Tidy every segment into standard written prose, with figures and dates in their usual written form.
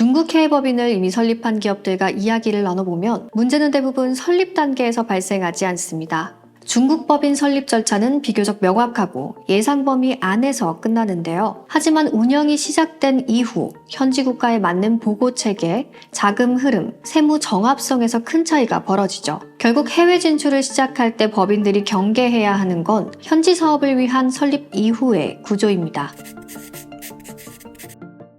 중국 해외법인을 이미 설립한 기업들과 이야기를 나눠보면 문제는 대부분 설립 단계에서 발생하지 않습니다. 중국 법인 설립 절차는 비교적 명확하고 예상 범위 안에서 끝나는데요. 하지만 운영이 시작된 이후 현지 국가에 맞는 보고 체계, 자금 흐름, 세무 정합성에서 큰 차이가 벌어지죠. 결국 해외 진출을 시작할 때 법인들이 경계해야 하는 건 현지 사업을 위한 설립 이후의 구조입니다.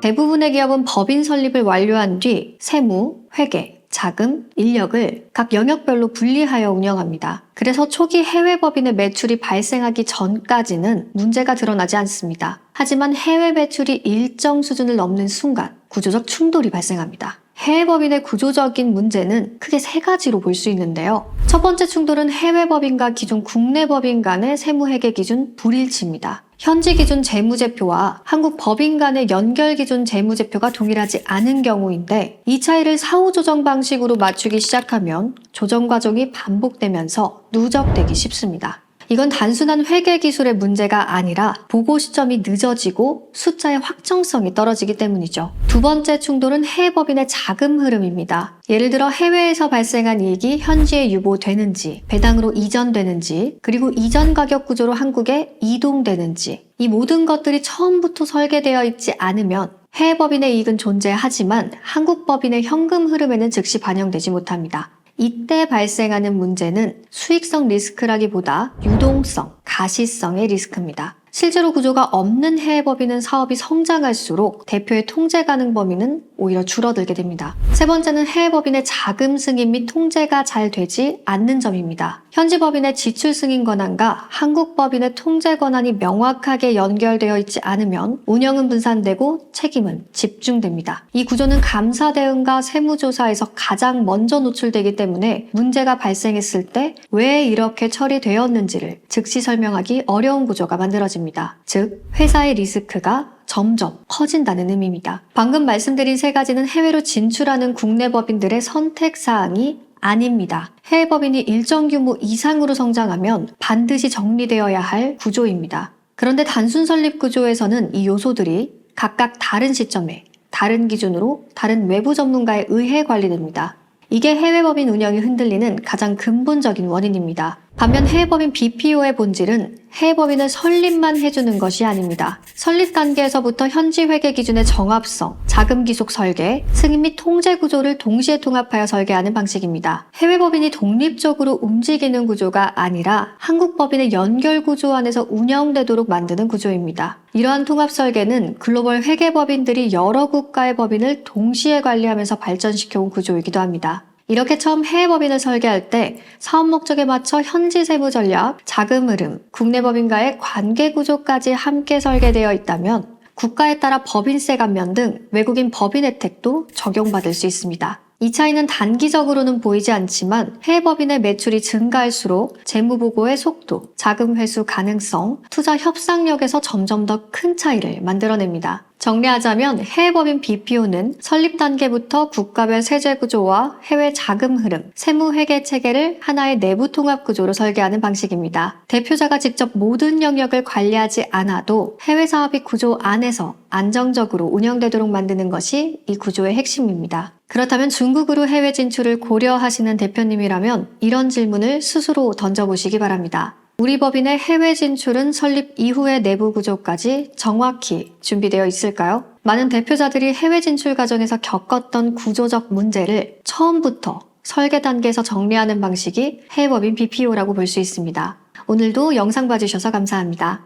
대부분의 기업은 법인 설립을 완료한 뒤 세무, 회계, 자금, 인력을 각 영역별로 분리하여 운영합니다. 그래서 초기 해외 법인의 매출이 발생하기 전까지는 문제가 드러나지 않습니다. 하지만 해외 매출이 일정 수준을 넘는 순간 구조적 충돌이 발생합니다. 해외 법인의 구조적인 문제는 크게 세 가지로 볼 수 있는데요. 첫 번째 충돌은 해외 법인과 기존 국내 법인 간의 세무회계 기준 불일치입니다. 현지 기준 재무제표와 한국 법인 간의 연결 기준 재무제표가 동일하지 않은 경우인데 이 차이를 사후 조정 방식으로 맞추기 시작하면 조정 과정이 반복되면서 누적되기 쉽습니다. 이건 단순한 회계 기술의 문제가 아니라 보고 시점이 늦어지고 숫자의 확정성이 떨어지기 때문이죠. 두 번째 충돌은 해외 법인의 자금 흐름입니다. 예를 들어 해외에서 발생한 이익이 현지에 유보되는지, 배당으로 이전되는지, 그리고 이전 가격 구조로 한국에 이동되는지 이 모든 것들이 처음부터 설계되어 있지 않으면 해외 법인의 이익은 존재하지만 한국 법인의 현금 흐름에는 즉시 반영되지 못합니다. 이때 발생하는 문제는 수익성 리스크라기보다 유동성, 가시성의 리스크입니다. 실제로 구조가 없는 해외 법인은 사업이 성장할수록 대표의 통제 가능 범위는 오히려 줄어들게 됩니다. 세 번째는 해외 법인의 자금 승인 및 통제가 잘 되지 않는 점입니다. 현지 법인의 지출 승인 권한과 한국 법인의 통제 권한이 명확하게 연결되어 있지 않으면 운영은 분산되고 책임은 집중됩니다. 이 구조는 감사 대응과 세무조사에서 가장 먼저 노출되기 때문에 문제가 발생했을 때 왜 이렇게 처리되었는지를 즉시 설명하기 어려운 구조가 만들어집니다. 즉, 회사의 리스크가 점점 커진다는 의미입니다. 방금 말씀드린 세 가지는 해외로 진출하는 국내 법인들의 선택사항이 아닙니다. 해외 법인이 일정 규모 이상으로 성장하면 반드시 정리되어야 할 구조입니다. 그런데 단순 설립 구조에서는 이 요소들이 각각 다른 시점에 다른 기준으로 다른 외부 전문가에 의해 관리됩니다. 이게 해외 법인 운영이 흔들리는 가장 근본적인 원인입니다. 반면 해외 법인 BPO의 본질은 해외 법인을 설립만 해주는 것이 아닙니다. 설립 단계에서부터 현지 회계 기준의 정합성, 자금 기속 설계, 승인 및 통제 구조를 동시에 통합하여 설계하는 방식입니다. 해외 법인이 독립적으로 움직이는 구조가 아니라 한국 법인의 연결 구조 안에서 운영되도록 만드는 구조입니다. 이러한 통합 설계는 글로벌 회계 법인들이 여러 국가의 법인을 동시에 관리하면서 발전시켜온 구조이기도 합니다. 이렇게 처음 해외 법인을 설계할 때 사업 목적에 맞춰 현지 세무 전략, 자금 흐름, 국내 법인과의 관계 구조까지 함께 설계되어 있다면 국가에 따라 법인세 감면 등 외국인 법인 혜택도 적용받을 수 있습니다. 이 차이는 단기적으로는 보이지 않지만 해외 법인의 매출이 증가할수록 재무보고의 속도, 자금 회수 가능성, 투자 협상력에서 점점 더 큰 차이를 만들어냅니다. 정리하자면 해외 법인 BPO는 설립 단계부터 국가별 세제 구조와 해외 자금 흐름, 세무 회계 체계를 하나의 내부 통합 구조로 설계하는 방식입니다. 대표자가 직접 모든 영역을 관리하지 않아도 해외 사업이 구조 안에서 안정적으로 운영되도록 만드는 것이 이 구조의 핵심입니다. 그렇다면 중국으로 해외 진출을 고려하시는 대표님이라면 이런 질문을 스스로 던져보시기 바랍니다. 우리 법인의 해외 진출은 설립 이후의 내부 구조까지 정확히 준비되어 있을까요? 많은 대표자들이 해외 진출 과정에서 겪었던 구조적 문제를 처음부터 설계 단계에서 정리하는 방식이 해외 법인 BPO라고 볼 수 있습니다. 오늘도 영상 봐주셔서 감사합니다.